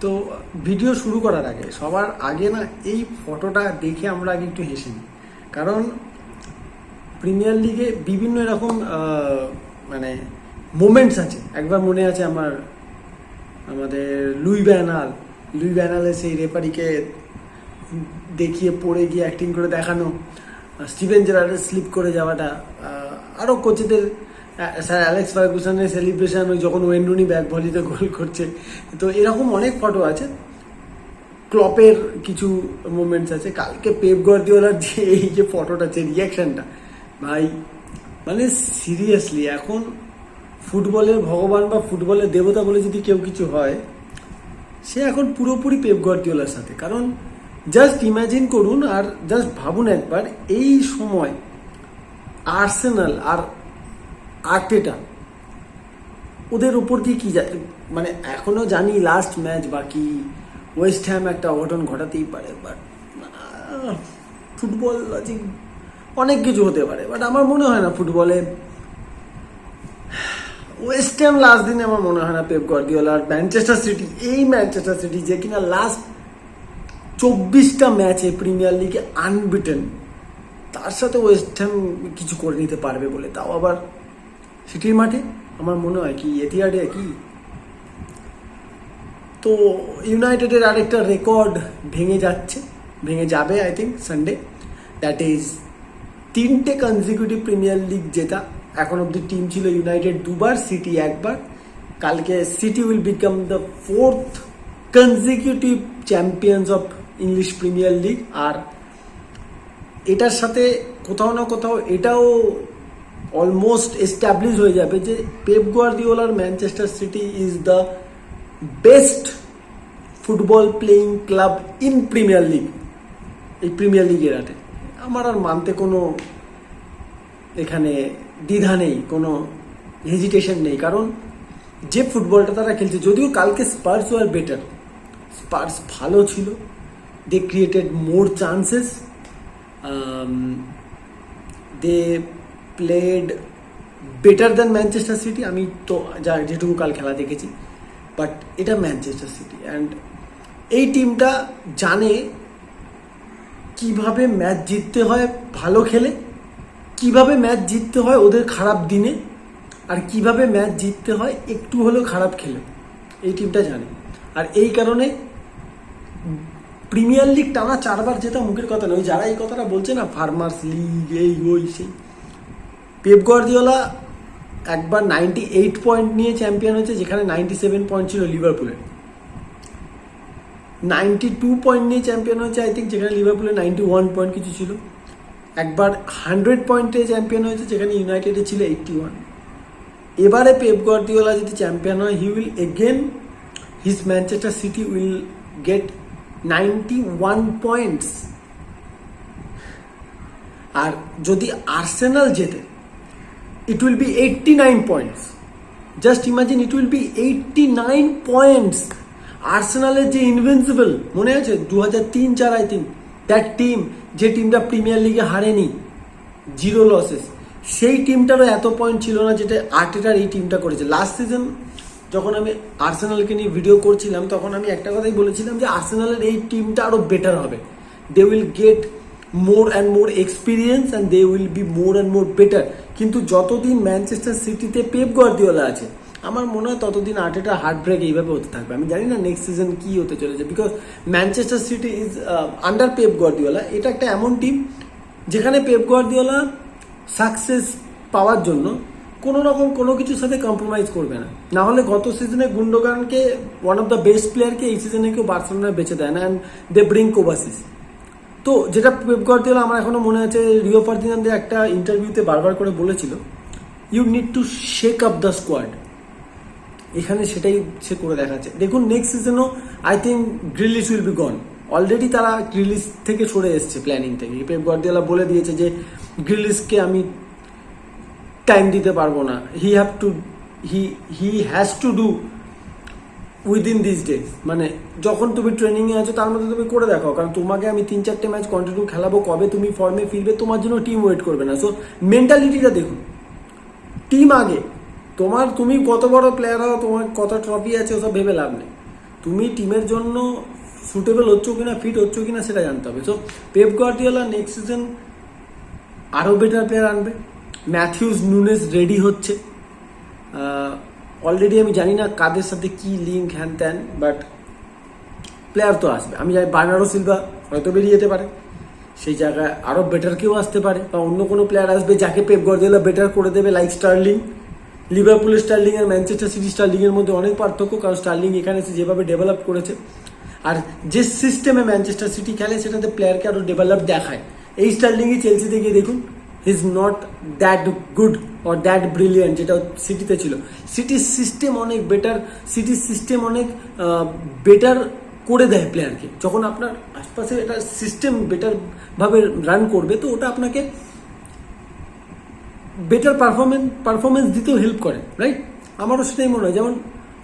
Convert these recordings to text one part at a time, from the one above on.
তো ভিডিও শুরু করার আগে সবার আগে না এই ফটোটা দেখে আমরা আগে একটু হেসে নিই, কারণ প্রিমিয়ার লিগে বিভিন্ন এরকম মানে মোমেন্টস আছে। একবার মনে আছে আমাদের লুই ভ্যানালের সেই রেফারিকে দেখিয়ে পড়ে গিয়ে অ্যাক্টিং করে দেখানো, স্টিভেন জেরার্ডের স্লিপ করে যাওয়াটা, আরও কোচেদের স্যার অ্যালেক্স ফার্গুসনের সেলিব্রেশন ওই যখন ওয়েন রুনি ব্যাক ভলিতে গোল করছে। তো এরকম অনেক ফটো আছে। ক্লপের কিছু মোমেন্টস আছে। কালকে পেপ গার্দিওলার যে এই যে ফটোটা, যে রিয়াকশানটা, ভাই মানে সিরিয়াসলি এখন ফুটবলের ভগবান বা ফুটবলের দেবতা বলে যদি কেউ কিছু হয়, সে এখন পুরোপুরি পেপ গার্দিওলার সাথে। কারণ জাস্ট ইম্যাজিন করুন আর জাস্ট ভাবুন একবার, এই সময় আর্সেনাল আর আর্টেটা ওদের উপর দিয়ে কী যায়, মানে এখনও জানি লাস্ট ম্যাচ বাকি, ওয়েস্ট হ্যাম একটা অঘটন ঘটাতেই পারে, বাট ফুটবল লজিক অনেক কিছু হতে পারে। বাট আমার মনে হয় না ফুটবলে ওয়েস্ট হ্যাম লাস্ট দিনে আমার মনে হয় না পেপ গার্দিওলা আর ম্যানচেস্টার সিটি যে কিনা লাস্ট 24টা ম্যাচে প্রিমিয়ার লিগে আনবিটেন, তার সাথে ওয়েস্ট হ্যাম কিছু করে নিতে পারবে বলে, তাও আবার সিটির মাঠে। আমার মনে হয় কি এথিহাডে কি। তো ইউনাইটেডের আরেকটা রেকর্ড ভেঙে যাবে I think Sunday, that is 3টে কনজিকিউটিভ প্রিমিয়ার লিগ জেতা। এখন অব্দি টিম ছিল ইউনাইটেড 2বার, সিটি 1বার। কালকে City will become the 4th consecutive champions of English Premier League. আর এটার সাথে কোথাও না কোথাও এটাও অলমোস্ট এস্টাবলিশ হয়ে যাবে যে পেপ গার্দিওলার Manchester City is the best football playing club in Premier League. এই প্রিমিয়ার লিগের আটে আমার আর মানতে কোনো এখানে দ্বিধা নেই, কোনো হেজিটেশন নেই, কারণ যে ফুটবলটা তারা খেলছে, যদিও কালকে স্পার্স ওয়ার বেটার, স্পার্স ভালো ছিল, they created more chances, they played better than Manchester City. আমি তো যেটুকু কাল খেলা দেখেছি, বাট এটা ম্যানচেস্টার সিটি অ্যান্ড এই টিমটা জানে কিভাবে ম্যাচ জিততে হয় ভালো খেলে, কিভাবে ম্যাচ জিততে হয় ওদের খারাপ দিনে, আর কিভাবে ম্যাচ জিততে হয় একটু হলেও খারাপ খেলে। এই টিমটা জানে। আর এই কারণে প্রিমিয়ার লিগ টানা 4বার জেতা মুখের কথা নয়। যারা এই কথাটা বলছে না, ফার্মার্স লিগ এই ওই সেই, পেপ গার্দিওলা একবার 98 পয়েন্ট নিয়ে চ্যাম্পিয়ন হয়েছে, যেখানে 97 পয়েন্ট ছিল লিভারপুলের। 92 পয়েন্ট নিয়ে চ্যাম্পিয়ন হয়েছে আই থিঙ্ক, যেখানে লিভারপুলের 91 পয়েন্ট কিছু ছিল। একবার 100 পয়েন্টে চ্যাম্পিয়ন হয়েছে, যেখানে ইউনাইটেডে ছিল 81। এবারে পেপ গার্দিওলা যদি চ্যাম্পিয়ন হয়, he will again, his Manchester City will get 91 points. আর যদি আর্সেনাল জেতে, it will be 89 points. Just imagine, it will be 89 points. আর্সেনালের যে ইনভিনসিবল মনে আছে 2003-04 আই থিঙ্ক, দ্যাট টিম, যে টিমটা প্রিমিয়ার লিগে হারেনি, 0 লসেস, সেই টিমটারও এত পয়েন্ট ছিল না যেটা আর্টেটার এই টিমটা করেছে। লাস্ট সিজন যখন আমি আর্সেনালকে নিয়ে ভিডিও করছিলাম, তখন আমি একটা কথাই বলেছিলাম যে আর্সেনালের এই টিমটা আরও বেটার হবে, they will get more and more experience and they will be more and more better. কিন্তু যতদিন ম্যানচেস্টার সিটিতে পেপ গার্দিওলা আছে, আমার মনে হয় ততদিন আর্টেটা হার্ট ব্রেক এইভাবে হতে থাকবে। আমি জানি না নেক্সট সিজন কি হতে চলেছে, because Manchester City is under Pep Guardiola. এটা একটা এমন টিম যেখানে পেপ গার্দিওলা সাকসেস পাওয়ার জন্য কোনো রকম কোনো কিছুর সাথে কম্প্রোমাইজ করবে না। না হলে গত সিজনে গুন্ডোগানকে, ওয়ান অফ দ্য বেস্ট প্লেয়ারকে, এই সিজনে কেউ বার্সেলোনায় বেঁচে দেয় না, অ্যান্ড দে ব্রিং কোভাসিস। তো যেটা পেপ গার্দিওলা, আমার এখনো মনে আছে রিও ফার্দিনান্দের একটা ইন্টারভিউতে বারবার করে বলেছিল, you need to shake up the squad. এখানে সেটাই সে করে দেখাচ্ছে। দেখুন নেক্সট সিজনও I think Grealish will be gone. Already তারা গ্রিলিশ থেকে সরে এসছে প্ল্যানিং থেকে। পেপ গার্দিওলা বলে দিয়েছে যে গ্রিলিশকে আমি টাইম দিতে পারবো না, he has to do within this days. মানে যখন তুমি ট্রেনিংয়ে আছো তার মধ্যে তুমি করে দেখো, কারণ তোমাকে আমি 3-4টে ম্যাচ কন্টিনিউ খেলাবো, কবে তুমি ফর্মে ফিরবে তোমার জন্য টিম ওয়েট করবে না। সো মেন্টালিটিটা দেখুন, টিম আগে, তুমি কত বড় প্লেয়ার হও, তোমার কত ট্রফি আছে ওসব ভেবে লাভ নেই। তুমি টিমের জন্য সুটেবল হচ্ছ কিনা, ফিট হচ্ছ কিনা সেটা জানতে হবে। So Pep Guardiola next season আরও বেটার প্লেয়ার আনবে। ম্যাথিউস নুনেস রেডি হচ্ছে অলরেডি, আমি জানি না কাদের সাথে কি লিঙ্ক হ্যান ত্যান, বাট প্লেয়ার তো আসবে। আমি জানি বার্নার্ডো সিলভা হয়তো বেরিয়ে যেতে পারে, সেই জায়গায় আরও বেটার কেউ আসতে পারে, বা অন্য কোনো প্লেয়ার আসবে যাকে পেপ গার্দিওলা বেটার করে দেবে, লাইক স্টার্লিং। লিভারপুলের স্টার্লিং আর ম্যানচেস্টার সিটি স্টার্লিংয়ের মধ্যে অনেক পার্থক্য, কারণ স্টার্লিং এখানে এসে যেভাবে ডেভেলপ করেছে আর যে সিস্টেমে ম্যানচেস্টার সিটি খেলে সেটাতে প্লেয়ারকে আরও ডেভেলপ দেখায়। এই স্টার্লিংই চেলসিতে গিয়ে দেখুন, he is not that good or that brilliant যেটা সিটিতে ছিল। সিটির সিস্টেম অনেক বেটার, সিটির সিস্টেম অনেক বেটার করে দেয় প্লেয়ারকে। যখন আপনার আশপাশে এটা সিস্টেম বেটারভাবে রান করবে, তো ওটা আপনাকে বেটার পারফরমেন্স দিতেও হেল্প করে, রাইট? আমারও সেটাই মনে হয়। যেমন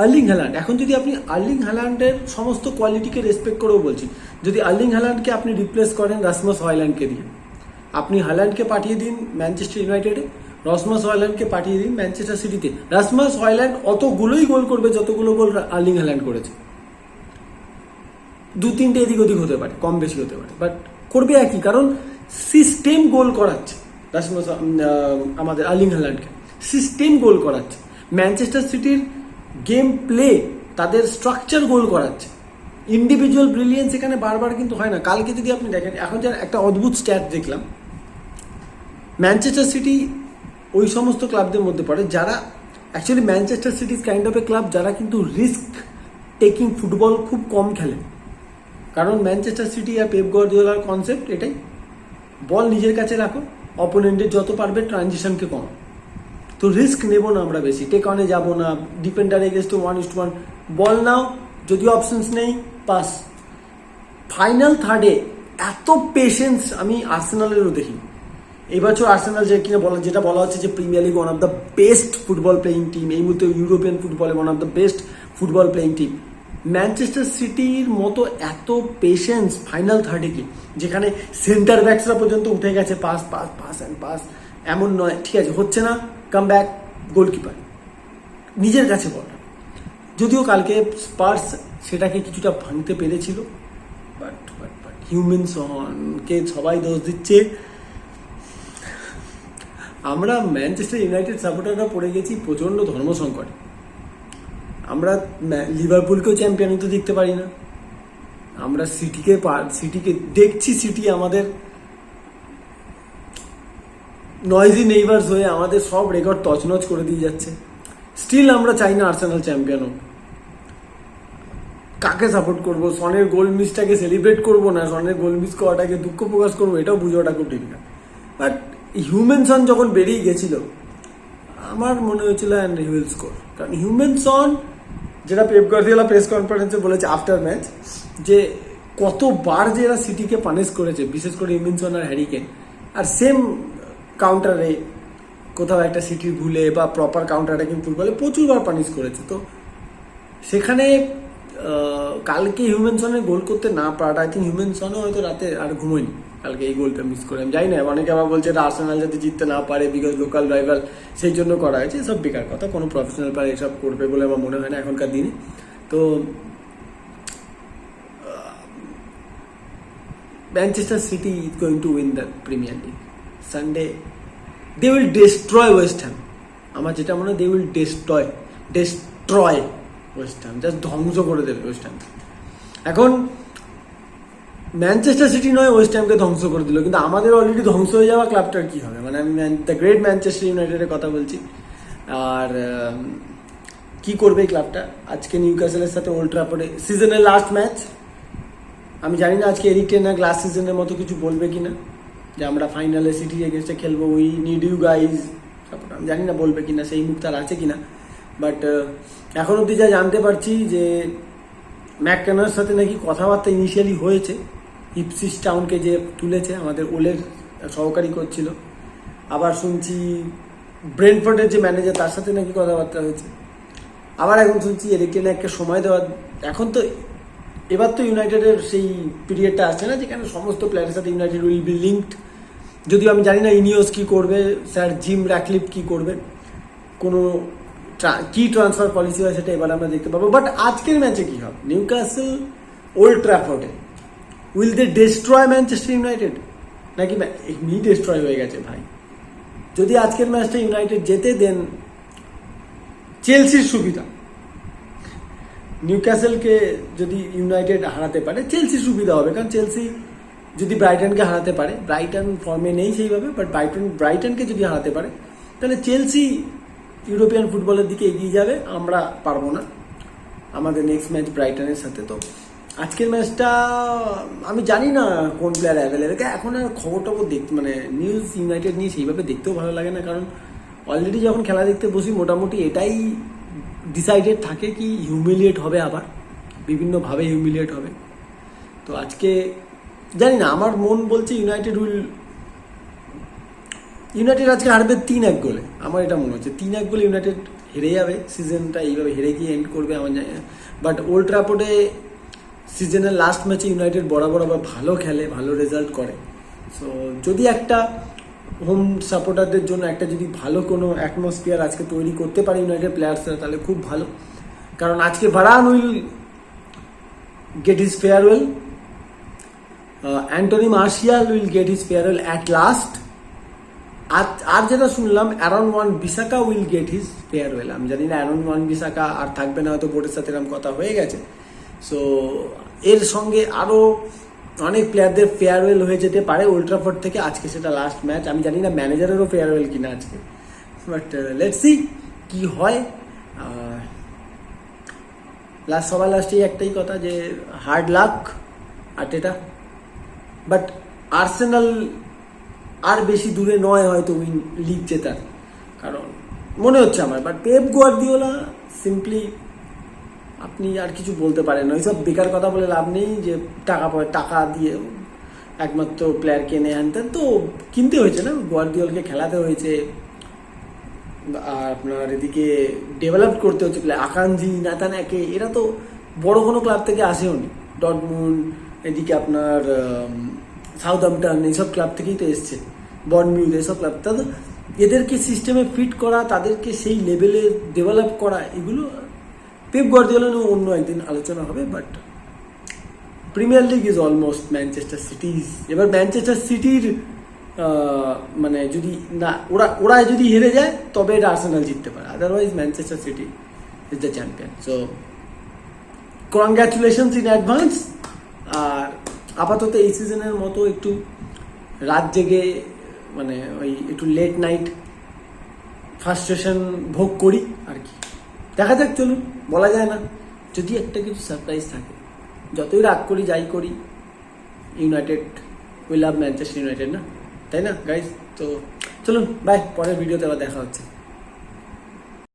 আর্লিং হ্যালান্ড, এখন যদি আপনি আর্লিং হ্যালান্ডের সমস্ত কোয়ালিটিকে রেসপেক্ট করেও বলছি, যদি আর্লিং হ্যালান্ডকে আপনি রিপ্লেস করেন রাসমস হয়ল্যান্ডকে দিয়ে, আপনি হ্যালান্ডকে পাঠিয়ে দিন ম্যানচেস্টার ইউনাইটেডে, রাসমস হয়ল্যান্ডকে পাঠিয়ে দিন ম্যানচেস্টার সিটিতে, রাসমস হয়ল্যান্ড অতগুলোই গোল করবে যতগুলো গোল আর্লিং হ্যালান্ড করেছে। 2-3টে এদিক ওদিক হতে পারে, কম বেশি হতে পারে, বাট করবে একই, কারণ সিস্টেম গোল করাচ্ছে রাসমস, আমাদের আর্লিং হ্যালান্ডকে সিস্টেম গোল করাচ্ছে। ম্যানচেস্টার সিটির গেম প্লে, তাদের স্ট্রাকচার গোল করাচ্ছে। ইন্ডিভিজুয়াল ব্রিলিয়েন্স এখানে বারবার কিন্তু হয় না। কালকে যদি আপনি দেখেন, এখন যার একটা অদ্ভুত স্ট্যাট দেখলাম, ম্যানচেস্টার সিটি ওই সমস্ত ক্লাবদের মধ্যে পড়ে যারা actually, Manchester City is kind of A club যারা কিন্তু রিস্ক টেকিং ফুটবল খুব কম খেলে। কারণ ম্যানচেস্টার সিটি আর পেপ গার্দিওলার কনসেপ্ট এটাই, বল নিজের কাছে রাখো, অপোনেন্টের যত পারবে ট্রানজিশনকে কম, তো রিস্ক নেব না আমরা বেশি, টেক অনে যাবো না, ডিফেন্ডার এগেন্স্ট 1:1, বল নাও, যদি অপশনস নেই পাস। ফাইনাল থার্ডে এত পেশেন্স আমি আর্সেনালেরও দেখি। এবছর আর্সেনাল যেটা বলা হচ্ছে যে premier league one of the best football playing team, এই মুহূর্তে ইউরোপিয়ান ফুটবলে one of the best football playing team. Manchester সিটির মতো এত পেশেন্স ফাইনাল থার্ডে কি, যেখানে সেন্টার ব্যাকসরা পর্যন্ত উঠে গেছে, pass pass pass and pass, এমন নয় ঠিক আছে হচ্ছে না, কাম ব্যাক, গোলকিপার নিজের কাছে বল। যদিও কালকে স্পার্স সেটাকে কিছুটা ভাঙতে পেরেছিল, বাট হিউম্যানসনকে সবাই দোষ দিচ্ছে। আমরা ম্যানচেস্টার ইউনাইটেড সাপোর্টাররা পড়ে গেছি প্রচণ্ড ধর্মসংকটে। আমরা লিভারপুলকেও চ্যাম্পিয়ন হতে দেখতে পারি না, আমরা সিটিকে দেখছি, সিটি আমাদের নয়েজি নেইবার্স হয়ে আমাদের সব রেকর্ড তছনছ করে দিয়ে যাচ্ছে। স্টিল আমরা চাই না আর্সেনাল চ্যাম্পিয়ন হোক। কাকে সাপোর্ট করবো? সনের গোল মিসটাকে সেলিব্রেট করবো না সনের গোল মিস করাটাকে দুঃখ প্রকাশ করবো, এটাও বুঝোটা খুব ঠিক না। বাট হিউম্যানসন যখন বেরিয়ে গেছিল, আমার মনে হয়েছিল অ্যান্ড হি উইল স্কোর। কারণ হিউম্যানসন, যেটা পেপ গার্দিওলা প্রেস কনফারেন্সে বলেছে আফটার ম্যাচ, যে কতবার যে এরা সিটিকে পানিশ করেছে, বিশেষ করে হিউম্যানসন আর হ্যারিকেন, আর সেম কাউন্টারে কোথাও একটা সিটির ভুলে বা প্রপার কাউন্টার অ্যাটাকিং ফুটবলে প্রচুরবার পানিশ করেছে। তো সেখানে কালকে হিউম্যানসনের গোল করতে না পারাটা, আই থিঙ্ক হিউম্যানসনও হয়তো রাতে আর ঘুমোয়নি কালকে এই গোলটা মিস করে। আমি জানি না, অনেকে আবার বলছে এটা আর্সেনাল যাতে জিততে না পারে বিকজ লোকাল রাইভাল, সেই জন্য করা হয়েছে। এসব বেকার কথা, কোনো প্রফেশনাল প্লেয়ার এসব করবে বলে আমার মনে হয় না এখনকার দিনে। তো Manchester City is going to win the Premier League Sunday. They will destroy West Ham. আমার যেটা মনে হয়, they will destroy West Ham, just ধ্বংস করে দেবে ওয়েস্ট হ্যাম। এখন ম্যানচেস্টার সিটি নয় ওয়েস্ট হ্যামকে ধ্বংস করে দিল, কিন্তু আমাদের অলরেডি ধ্বংস হয়ে যাওয়া ক্লাবটার কী হবে? মানে আমি দ্য গ্রেট ম্যানচেস্টার ইউনাইটেডের কথা বলছি। আর কি করবে এই ক্লাবটা? আজকে নিউক্যাসলের সাথে ওল্ড ট্রাফোর্ডে সিজনের লাস্ট ম্যাচ। আমি জানি না আজকে এরিক টেন লাস্ট সিজনের মতো কিছু বলবে কিনা, যে আমরা ফাইনালে সিটির এগেনস্টে খেলবো, উই নিড ইউ গাইজ। আমি জানি না বলবে কিনা, সেই মুখ তার আছে কিনা। বাট এখন অবধি যা জানতে পারছি যে ম্যাককেনার সাথে নাকি কথাবার্তা ইনিশিয়ালি হয়েছে, ইপসিচ টাউনকে যে তুলেছে আমাদের ওলের সহকারী করছিল। আবার শুনছি ব্রেন্টফোর্ডের যে ম্যানেজার, তার সাথে নাকি কথাবার্তা হয়েছে। আবার এখন শুনছি এরিক টেন একটা সময় দেওয়া। এখন তো এবার তো ইউনাইটেডের সেই পিরিয়ডটা আসছে না যেখানে সমস্ত প্লেয়ারের সাথে ইউনাইটেড উইল বি লিঙ্কড। যদিও আমি জানি না ইনিওস কী করবে, স্যার জিম র্যাটক্লিফ কী করবে, কোনো কি ট্রান্সফার পলিসি হয় সেটা এবার আমরা দেখতে পাবো। বাট আজকের ম্যাচে কি হবে? নিউক্যাসল ওল্ড ট্র্যাফোর্ডে will they destroy Manchester United, নাকি এমনি ডেস্ট্রয় হয়ে গেছে ভাই? যদি আজকের ম্যাচটা ইউনাইটেড জেতে, দেন চেলসির সুবিধা। নিউক্যাসলকে যদি ইউনাইটেড হারাতে পারে চেলসির সুবিধা হবে, কারণ চেলসি যদি ব্রাইটনকে হারাতে পারে, ব্রাইটন ফর্মে নেই সেইভাবে, বাট ব্রাইটনকে যদি হারাতে পারে তাহলে চেলসি ইউরোপিয়ান ফুটবলের দিকে এগিয়ে যাবে, আমরা পারবো না। আমাদের নেক্সট ম্যাচ ব্রাইটনের সাথে। তো আজকের ম্যাচটা আমি জানি না কোন প্লেয়ার অ্যাভেলেবেল, এখন আর খবর টবর দেখতে মানে নিউজ ইউনাইটেড নিয়ে সেইভাবে দেখতেও ভালো লাগে না, কারণ অলরেডি যখন খেলা দেখতে বসি মোটামুটি এটাই ডিসাইডেড থাকে কি হিউমিলিয়েট হবে, আবার বিভিন্নভাবে হিউমিলিয়েট হবে। তো আজকে জানি না, আমার মন বলছে ইউনাইটেড আজকে হারবে 3-1 গোলে। আমার এটা মনে হচ্ছে 3-1 গোলে ইউনাইটেড হেরে যাবে, সিজনটা এইভাবে হেরে গিয়ে এন্ড করবে আমার জানি না। বাট ওল্ড ট্র্যাফোর্ডে সিজনের লাস্ট ম্যাচে ইউনাইটেড বরাবর আবার ভালো খেলে, ভালো রেজাল্ট করে। সো যদি একটা হোম সাপোর্টারদের জন্য একটা যদি ভালো কোনো অ্যাটমসফিয়ার আজকে তৈরি করতে পারে ইউনাইটেড প্লেয়ার্সরা, তাহলে খুব ভালো। কারণ আজকে Varane will get his farewell, Anthony Martial will get his farewell at last. আর যেটা শুনলাম Aaron Wan Bissaka will get his farewell. আমি জানি না অ্যারন ওয়ান বিসাকা আর থাকবে না, হয়তো বোর্ডের সাথে এরকম কথা হয়ে গেছে। সো এর সঙ্গে আরও অনেক প্লেয়ারদের ফেয়ারওয়েল হয়ে যেতে পারে ওল্ড ট্র্যাফোর্ড থেকে। আজকে সেটা লাস্ট ম্যাচ, আমি জানি না ম্যানেজারেরও ফেয়ারওয়েল কিনা আজকে, বাট লেটস সি কি হয়। সবার লাস্টে একটাই কথা যে hard luck Arteta, but Arsenal আর বেশি দূরে নয় হয়তো উইন লিগ জেতার, কারণ মনে হচ্ছে আমার। বাট পেপ গুয়ার্দিওলা সিম্পলি, আপনি আর কিছু বলতে পারেন না, ওইসব বেকার কথা বলে লাভ নেই যে টাকা দিয়ে একমাত্র প্লেয়ার কিনে আনতেন, তো কিনতে হয়েছে না, গুয়ার্দিওলাকে খেলাতে হয়েছে, আর আপনার এদিকে ডেভেলপ করতে হচ্ছে প্লেয়ার। আকাঞ্জি, নাতানাকে, এরা তো বড় কোনো ক্লাব থেকে আসেওনি, ডটমুন্ড, এদিকে আপনার সাউথহ্যাম্পটন, এইসব ক্লাব থেকেই তো এসছে, বর্নমিউথ, এইসব ক্লাব। তাদের এদেরকে সিস্টেমে ফিট করা, তাদেরকে সেই লেভেলে ডেভেলপ করা, এগুলো পেপ গুয়ার্দিওলা নিয়ে অন্য একদিন আলোচনা হবে। But premier league is almost Manchester সিটিজ। এবার ম্যানচেস্টার সিটির মানে যদি না ওরা যদি হেরে যায় তবে এটা আর্সেনাল জিততে পারে, otherwise Manchester City is the champion. So congratulations in advance. আর আপাতত এই সিজনের মতো একটু রাত জেগে মানে ওই একটু লেট নাইট ফ্রাস্ট্রেশন ভোগ করি আর কি। দেখা যাক, চলুন, বলা যায় না, যদি একটা কিছু সারপ্রাইজ থাকে। যতই রাগ করি যাই করি, United we love Manchester United, না তাই না গাইজ? তো চলুন, বাই, পরের ভিডিওতে আবার দেখা হচ্ছে।